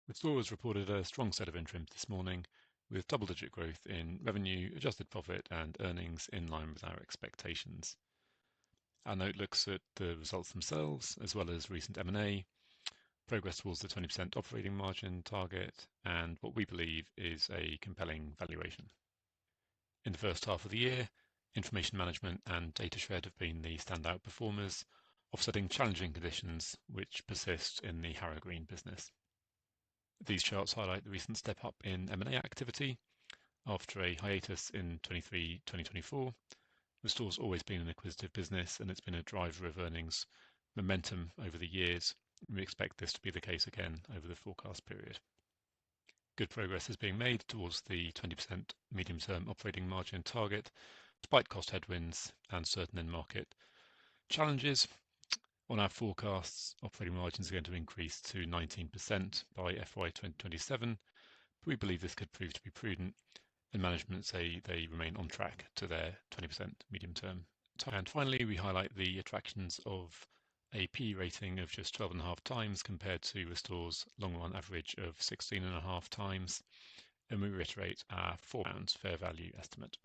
Restore has reported a strong set of interims this morning, with double-digit growth in revenue, adjusted profit, and earnings in line with our expectations. Our note looks at the results themselves, as well as recent M&A, progress towards the 20% operating margin target, and what we believe is a compelling valuation. In the first half of the year, Information Management and Datashred have been the standout performers, offsetting challenging conditions which persist in the Harrow Green business. These charts highlight the recent step up in M&A activity. After a hiatus in 2023-2024, Restore's always been an acquisitive business, and it's been a driver of earnings momentum over the years. We expect this to be the case again over the forecast period. Good progress is being made towards the 20% medium-term operating margin target, despite cost headwinds and certain end-market challenges. On our forecasts, operating margins are going to increase to 19% by FY 2027, but we believe this could prove to be prudent, and management say they remain on track to their 20% medium-term. And finally, we highlight the attractions of a P rating of just 12.5 times compared to Restore's long-run average of 16.5 times, and we reiterate our £4 fair value estimate.